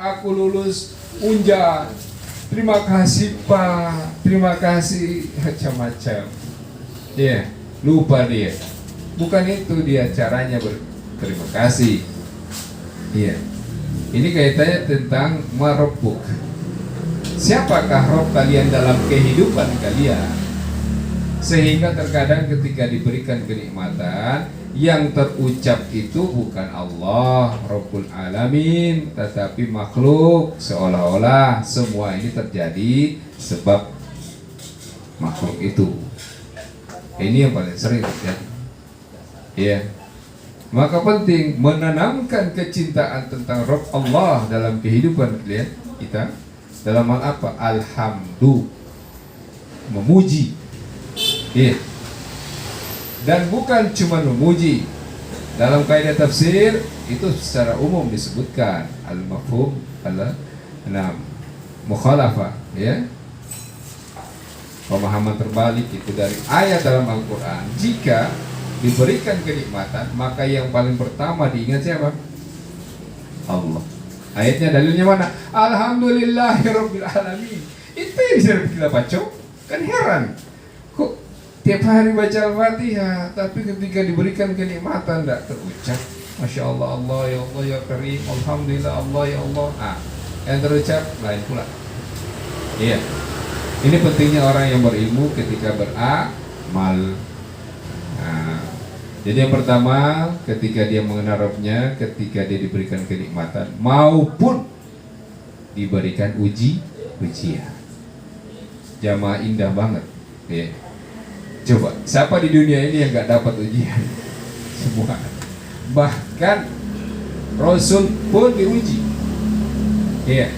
aku lulus Unja. Terima kasih Pak, terima kasih, macam-macam. Ya, lupa dia. Bukan itu dia caranya berterima kasih. Iya. Ini kaitannya tentang marabbuk. Siapakah Rabb kalian dalam kehidupan kalian? Sehingga terkadang ketika diberikan kenikmatan, yang terucap itu bukan Allah Rabbul Alamin, tetapi makhluk. Seolah-olah semua ini terjadi sebab makhluk itu. Ini yang paling sering terjadi. Ya. Maka penting menanamkan kecintaan tentang Rabb Allah dalam kehidupan kita. Dalam hal apa? Alhamdulillah, memuji. Ya. Dan bukan cuma memuji. Dalam kaidah tafsir itu secara umum disebutkan al-mafhum mukhalafah, ya. Pemahaman terbalik itu dari ayat dalam Al-Qur'an. Jika diberikan kenikmatan, maka yang paling pertama diingat siapa? Allah. Ayatnya dalilnya mana? Alhamdulillahirabbil alamin. Itu yang bisa kita baca. Kan heran. Kok tiap hari baca Al-Fatihah, tapi ketika diberikan kenikmatan tidak terucap Masya Allah, Allah ya Allah ya Karim, Alhamdulillah Allah ya Allah. Yang terucap lain pula. Iya. Ini pentingnya orang yang berilmu ketika beramal. Jadi yang pertama, ketika dia mengenal Rabbnya, ketika dia diberikan kenikmatan maupun diberikan ujian. Jamaah indah banget. Ya. Coba, siapa di dunia ini yang gak dapat ujian? Semua. Bahkan Rasul pun diuji. Iya.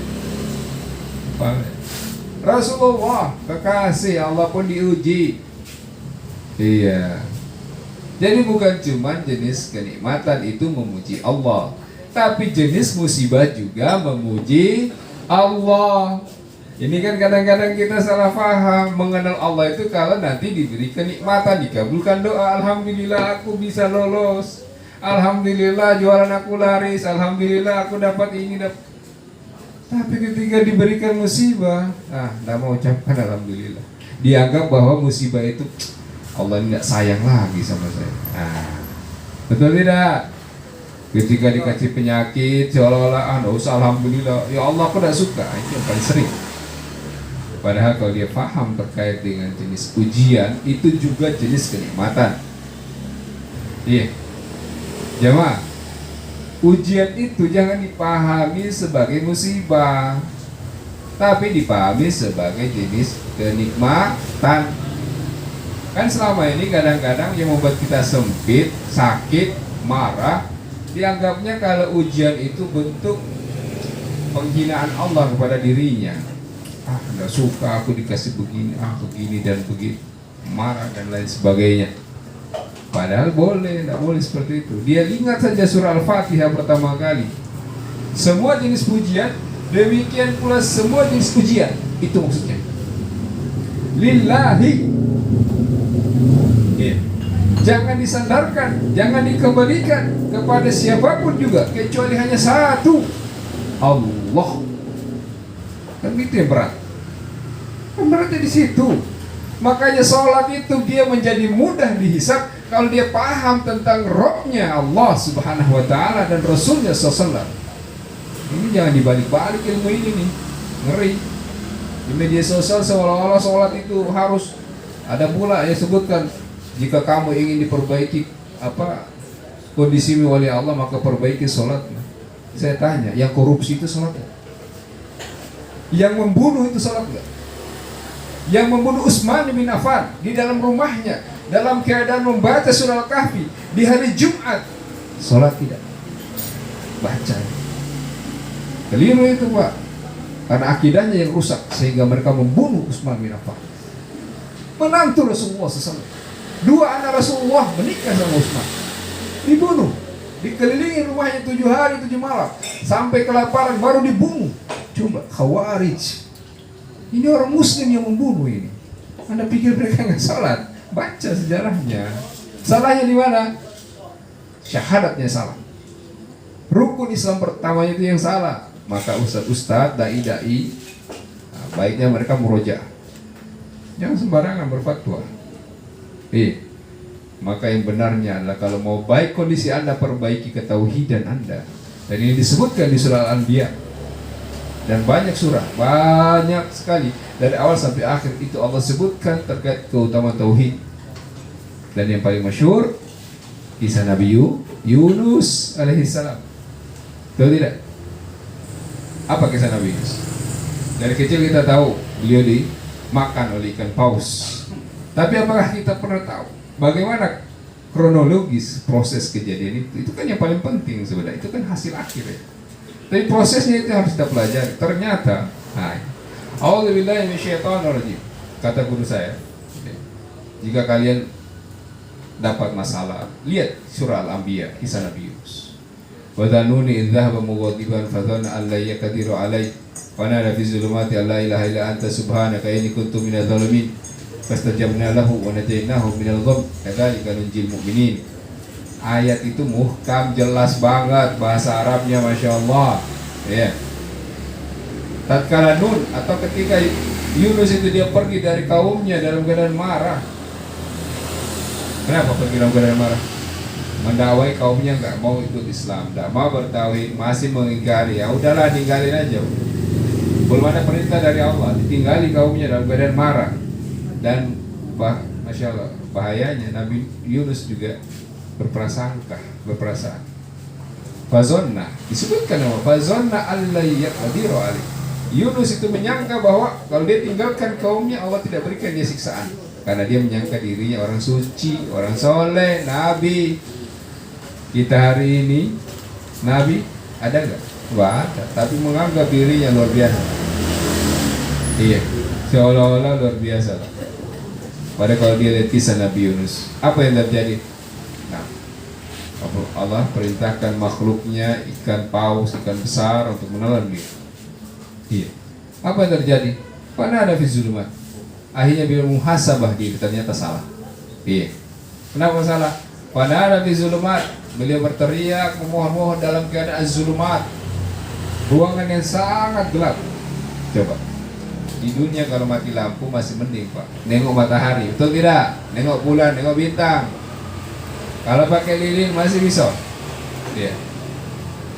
Rasulullah, kekasih Allah pun diuji. Iya. Jadi bukan cuma jenis kenikmatan itu memuji Allah, tapi jenis musibah juga memuji Allah. Ini kan kadang-kadang kita salah paham. Mengenal Allah itu kalau nanti diberi kenikmatan, dikabulkan doa, alhamdulillah aku bisa lolos, alhamdulillah jualan aku laris, alhamdulillah aku dapat ini dapat. Tapi ketika diberikan musibah, tidak mau ucapkan alhamdulillah. Dianggap bahwa musibah itu Allah tidak sayang lagi sama saya. Betul tidak? Ketika dikasih penyakit, seolah-olah tidak usah alhamdulillah. Ya Allah aku tidak suka. Itu yang paling sering. Padahal kalau dia paham terkait dengan jenis ujian, itu juga jenis kenikmatan. Iya. Jamaah, ujian itu jangan dipahami sebagai musibah, tapi dipahami sebagai jenis kenikmatan. Kan selama ini kadang-kadang yang membuat kita sempit, sakit, marah, dianggapnya kalau ujian itu bentuk penghinaan Allah kepada dirinya. Nggak suka aku dikasih begini, begini dan begitu, marah dan lain sebagainya. Padahal boleh, tidak boleh seperti itu. Dia ingat saja surah Al-Fatihah pertama kali. Semua jenis pujian, demikian pula semua jenis pujian. Itu maksudnya. Lillahi. Ya. Jangan disandarkan, jangan dikembalikan kepada siapapun juga, kecuali hanya satu, Allah. Kan itu yang berat. Beratnya di situ. Makanya sholat itu dia menjadi mudah dihisab kalau dia paham tentang Rabb-nya Allah Subhanahu wa Ta'ala dan Rasulnya SAW. Ini jangan dibalik-balik ilmu ini nih, ngeri. Di media sosial seolah-olah sholat itu harus ada pula yang sebutkan, jika kamu ingin diperbaiki kondisimu oleh Allah, maka perbaiki sholatnya. Saya tanya, yang korupsi itu sholat gak? Yang membunuh itu sholat gak? Yang membunuh Utsman bin Affan di dalam rumahnya dalam keadaan membaca surah Al-Kahfi di hari Jumat, sholat tidak? Baca. Keliru itu Pak, karena akidahnya yang rusak sehingga mereka membunuh Utsman bin Affan, menantu Rasulullah SAW. Dua anak Rasulullah menikah sama Utsman, dibunuh, dikelilingi rumahnya 7 hari 7 malam sampai kelaparan baru dibunuh. Coba Khawarij, ini orang muslim yang membunuh ini. Anda pikir mereka nggak salat? Baca sejarahnya. Salahnya di mana? Syahadatnya salah. Rukun Islam pertamanya itu yang salah. maka ustadz, dai, baiknya mereka murojaah. Jangan sembarangan berfatwa. Maka yang benarnya adalah kalau mau baik kondisi Anda, perbaiki ketauhidan Anda. Dan ini disebutkan di surah Al-Anbiya. Dan banyak surah, banyak sekali dari awal sampai akhir itu Allah sebutkan terkait keutamaan tauhid. Dan yang paling masyhur kisah Nabi Yunus alaihissalam. Tahu tidak? Apa kisah Nabi Yunus? Dari kecil kita tahu beliau dimakan oleh ikan paus. Tapi apakah kita pernah tahu bagaimana kronologis proses kejadian itu? Itu kan yang paling penting sebenarnya. Itu kan hasil akhir ya. Tapi prosesnya itu harus kita pelajari. Ternyata, a'udzubillahi minasyaitonirrajim. Kata guru saya, jika kalian dapat masalah, lihat surah Al-Anbiya, kisah Nabi Yunus. Wa dhanuni idh dhahaba mughadiban fa dhanna an la yaqdiru alayhi wa nada fi zulumati an la ilaha illa anta subhanaka inni kuntu minadh dhalimin fastajabna lahu wa najaynahu minal gham kadzalika nunjil mu'minin. Ayat itu muhkam, jelas banget bahasa Arabnya, Masya Allah ya. Tatkala Nun atau ketika Yunus itu dia pergi dari kaumnya dalam keadaan marah. Kenapa pergi dalam keadaan marah? Mendakwai kaumnya nggak mau ikut Islam, nggak mau bertauhid, masih mengingkari. Ya udahlah, tinggalin aja. Belum ada perintah dari Allah, ditinggali kaumnya dalam keadaan marah. Dan Masya Allah, bahayanya Nabi Yunus juga berperasaan. Fazonna, disebutkan nama Fazonna alla yaqdiru alaihi. Yunus itu menyangka bahwa kalau dia tinggalkan kaumnya, Allah tidak berikan dia siksaan, karena dia menyangka dirinya orang suci, orang soleh, nabi. Kita hari ini nabi ada nggak? Nggak ada, tapi menganggap dirinya luar biasa. Iya, seolah-olah luar biasa. Padahal kalau dia lihat kisah Nabi Yunus, apa yang terjadi? Nah, Allah perintahkan makhluknya, ikan paus, ikan besar untuk menelan dia. Iya. Apa yang terjadi? Mana ada fizulumat? Akhirnya bila muhasabah dia ternyata salah. Iya. Kenapa salah? Pada ada fizulumat, beliau berteriak memohon-mohon dalam keadaan zulumat, ruangan yang sangat gelap. Coba. Di dunia kalau mati lampu masih mending Pak, nengok matahari, betul tidak? Nengok bulan, nengok bintang. Kalau pakai lilin masih bisa, ya.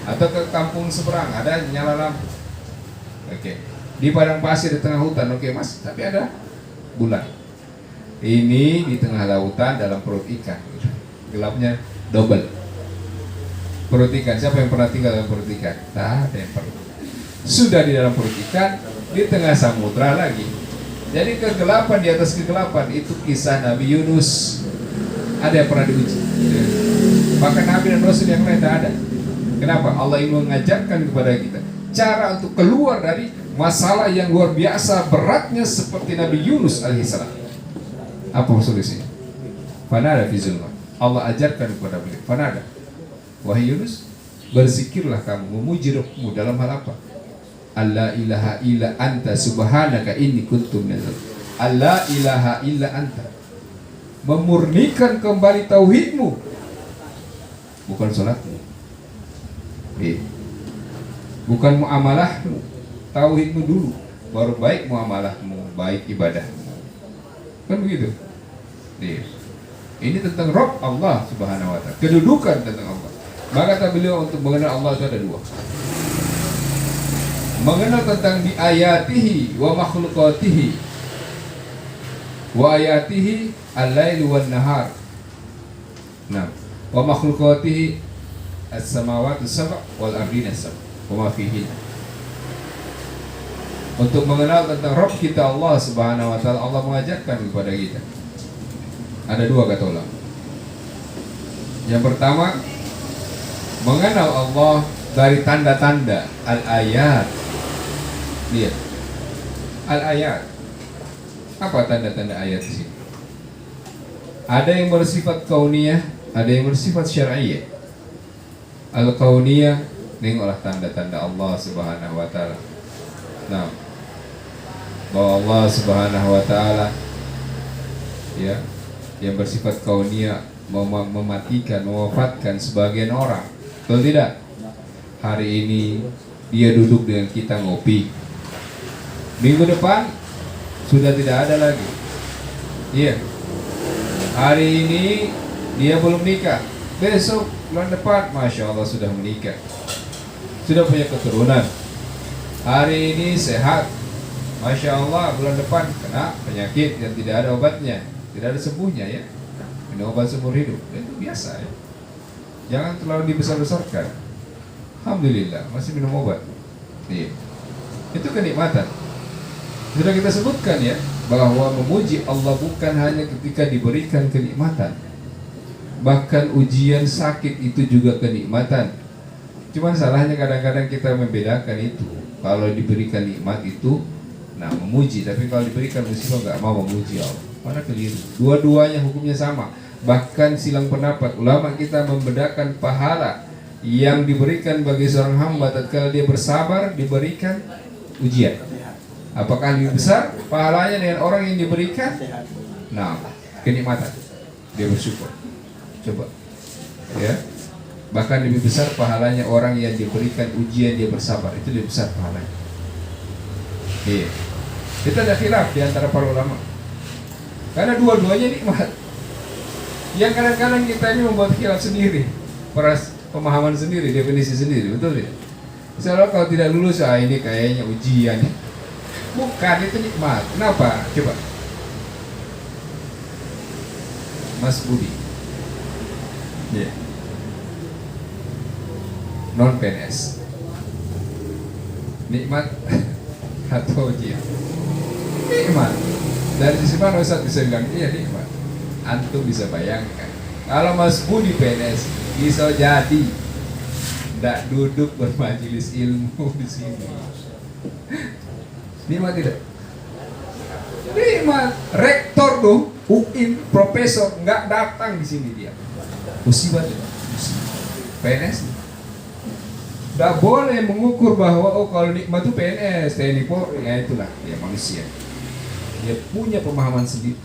Atau ke kampung seberang ada nyala lampu, oke. Di padang pasir di tengah hutan, oke Mas, tapi ada bulan. Ini di tengah lautan dalam perut ikan, gelapnya double. Perut ikan, siapa yang pernah tinggal dalam perut ikan? Tak ada yang pernah. Sudah di dalam perut ikan, di tengah samudra lagi. Jadi kegelapan di atas kegelapan, itu kisah Nabi Yunus. Ada yang pernah diuji? Bahkan Nabi dan Rasul yang lain tidak ada. Kenapa? Allah ingin mengajarkan kepada kita cara untuk keluar dari masalah yang luar biasa beratnya seperti Nabi Yunus alaihissalam. Apa solusinya? Fanada fi zulmat. Allah ajarkan kepada beliau. Fanada, wahai Yunus, berzikirlah kamu, memuji Rabbmu dalam hal apa? Alla ilaha illa anta subhanaka inni kuntu minadz. Alla ilaha illa anta. Memurnikan kembali tauhidmu, bukan salatmu. Bukan muamalahmu, tauhidmu dulu, baru baik muamalahmu, baik ibadahmu. Kan begitu. Ini tentang Rabb Allah Subhanahu wa taala, kedudukan tentang Allah. Maka kata beliau untuk mengenal Allah itu ada dua. Mengenal tentang bi ayatihi wa makhluqatihi. Wa ayatihi al-lail wan nahar. Nah, wa makhluqatihi as-samawati as-sab' wal ardina as-sab' wa ma fihi. Untuk mengenal tentang Rabb kita Allah Subhanahu wa taala, Allah mengajarkan kepada kita. Ada dua kata ulama. Yang pertama, mengenal Allah dari tanda-tanda al-ayat. Lihat, al-ayat. Apa tanda-tanda ayat di sini? Ada yang bersifat kauniyah, ada yang bersifat syar'iyyah. Al-kauniyah, tengoklah tanda-tanda Allah Subhanahu wa taala. Nah, bahwa Allah Subhanahu wa taala ya, yang bersifat kauniyah, mematikan, mewafatkan sebagian orang. Betul tidak? Hari ini dia duduk dengan kita ngopi. Minggu depan sudah tidak ada lagi. Iya. Hari ini dia belum nikah. Besok bulan depan, masya Allah sudah menikah, sudah punya keturunan. Hari ini sehat, masya Allah, bulan depan kena penyakit yang tidak ada obatnya, tidak ada sembuhnya ya. Minum obat seumur hidup, itu biasa ya. Jangan terlalu dibesar-besarkan. Alhamdulillah masih minum obat. Iya. Itu kenikmatan. Sudah kita sebutkan ya, bahwa memuji Allah bukan hanya ketika diberikan kenikmatan, bahkan ujian sakit itu juga kenikmatan. Cuman salahnya kadang-kadang kita membedakan itu. Kalau diberikan nikmat itu, nah memuji. Tapi kalau diberikan musibah nggak mau memuji Allah, mana keliru. Dua-duanya hukumnya sama. Bahkan silang pendapat ulama kita membedakan pahala yang diberikan bagi seorang hamba tatkala dia bersabar diberikan ujian. Apakah lebih besar pahalanya dengan orang yang diberikan kenikmatan, dia bersyukur? Coba ya. Bahkan lebih besar pahalanya orang yang diberikan ujian dia bersabar, itu lebih besar pahalanya. Iya. Kita ada khilaf di antara para ulama, karena dua-duanya nikmat. Yang kadang-kadang kita ini membuat khilaf sendiri, pemahaman sendiri, definisi sendiri, betul tidak? Misalnya kalau tidak lulus, ini kayaknya ujian. Bukan, itu nikmat. Kenapa? Coba Mas Budi, yeah. Non PNS, nikmat atau ujian? Nikmat. Dari sisi mana Ustaz bisa bilang iya nikmat? Antum bisa bayangkan kalau Mas Budi PNS bisa jadi tidak duduk bermajelis ilmu di sini. Nikmat tidak? Nikmat. Rektor tuh UIN, profesor nggak datang di sini dia. Musibah tidak? Musibah. PNS nggak boleh mengukur bahwa kalau nikmat itu PNS, TNI Polri, ya itulah dia manusia. Dia punya pemahaman sendiri,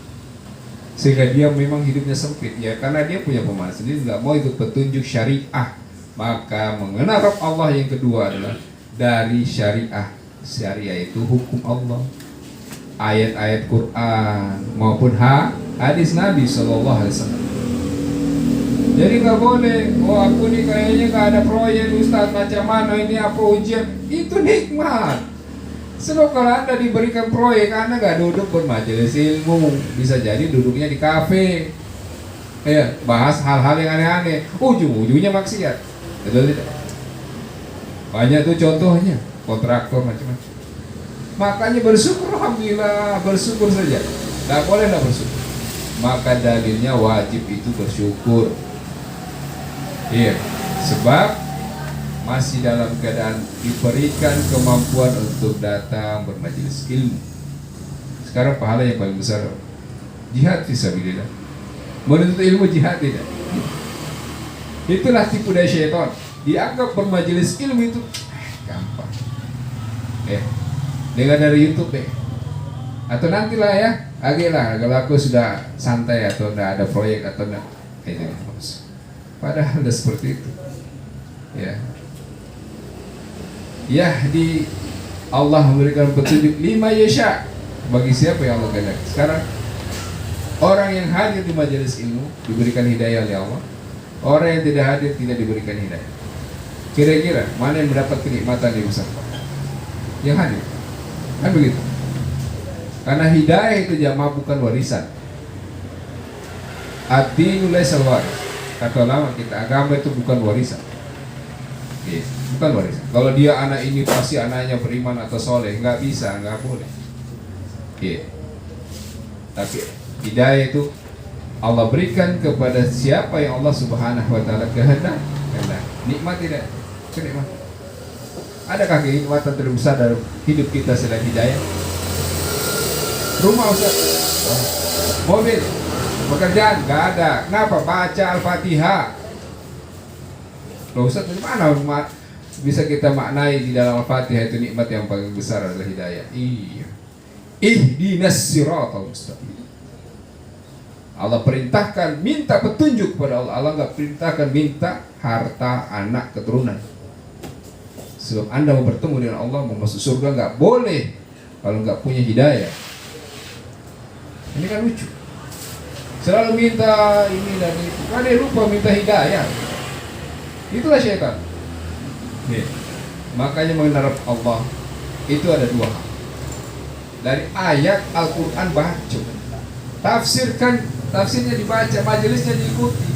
sehingga dia memang hidupnya sempit ya, karena dia punya pemahaman sendiri, nggak mau ikut petunjuk syariah. Maka mengenal Rabb Allah yang kedua adalah dari syariah. Syariah itu hukum Allah, ayat-ayat Quran maupun hadis Nabi SAW. Jadi nggak boleh, aku nih kayaknya nggak ada proyek Ustaz, macam mana ini, apa ujian? Itu nikmat. Sebab kalau Anda diberikan proyek, Anda nggak duduk bermajelis ilmu, bisa jadi duduknya di kafe, ya, bahas hal-hal yang aneh-aneh, ujung-ujungnya maksiat. Betul tidak? Banyak tuh contohnya, kontraktor macam-macam. Makanya bersyukur, alhamdulillah, bersyukur saja. Nggak boleh nggak bersyukur. Maka dalilnya wajib itu bersyukur. Iya, sebab masih dalam keadaan diberikan kemampuan untuk datang bermajelis ilmu. Sekarang pahala yang paling besar jihad fisabilillah. Menuntut ilmu jihad tidak. Itulah tipu daya syaitan. Dianggap bermajelis ilmu itu gampang. Dengar dari YouTube deh. Atau nantilah ya, agelah kalau aku sudah santai atau enggak ada proyek atau enggak. Padahal udah seperti itu. Ya, di Allah memberikan petunjuk lima yasha bagi siapa yang Allah kehendaki. Sekarang orang yang hadir di majelis ilmu diberikan hidayah oleh Allah. Orang yang tidak hadir tidak diberikan hidayah. Kira-kira mana yang mendapat kenikmatan yang besar? Yang hadir. Kan begitu. Karena hidayah itu jamaah bukan warisan. Ad-dinu laisa waris. Kata lama kita, agama itu bukan warisan. Bukan warisan. Kalau dia anak ini pasti anaknya beriman atau soleh, nggak bisa, nggak boleh. Tapi hidayah itu Allah berikan kepada siapa yang Allah Subhanahu wa taala kehendak. Nikmat tidak? Kenikmat. Adakah kenikmatan terbesar dalam hidup kita selain hidayah? Rumah Ustaz, mobil, pekerjaan, nggak ada. Kenapa? Baca Al-Fatihah. Loh Ustaz, dari mana bisa kita maknai di dalam Al-Fatihah itu nikmat yang paling besar adalah hidayah? Iya. Ihdinas siratal mustaqim. Allah perintahkan minta petunjuk kepada Allah. Allah nggak perintahkan minta harta, anak, keturunan. Sebab Anda mau bertemu dengan Allah, mau masuk surga nggak boleh kalau nggak punya hidayah. Ini kan lucu. Selalu minta ini dan itu, kan dia lupa minta hidayah. Itulah syaitan. Nih. Makanya mengenal Allah itu ada dua hal. Dari ayat Al-Quran baca, tafsirnya dibaca, majelisnya diikuti,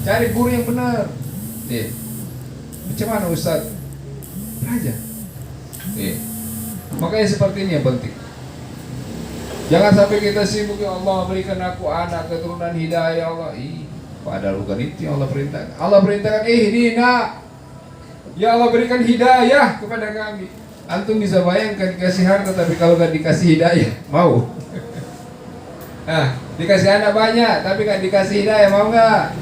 cari guru yang benar. Nih. Macam mana Ustaz? Belajar. Nih. Makanya seperti ini yang penting. Jangan sampai kita sibuk, ya Allah berikan aku anak keturunan hidayah Allah. Padahal bukan itu yang Allah perintahkan. Allah perintahkan ihdina. Ya Allah berikan hidayah kepada kami. Antum bisa bayangkan dikasih harta tapi kalau gak dikasih hidayah, mau? Nah, dikasih anak banyak tapi gak dikasih hidayah, mau gak?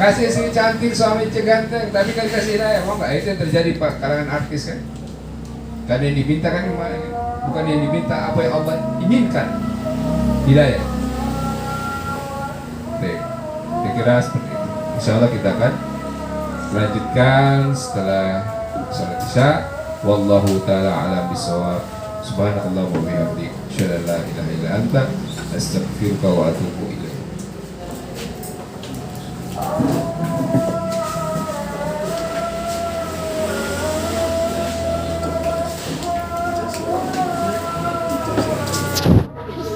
Kasih istri cantik, suami ganteng tapi gak dikasih hidayah, mau gak? Itu yang terjadi Pak kalangan artis kan. Karena yang diminta kan gimana kan? Bukan yang diminta, apa yang Allah inginkan, hidayah. Baik, saya kira seperti itu. Insya Allah kita akan lanjutkan setelah salat isya. Wallahu ta'ala a'lam bishawab. Subhanakallah wa bihamdik, asyhadu an la ilaha illa anta, astaghfiruka wa atubu ilaik.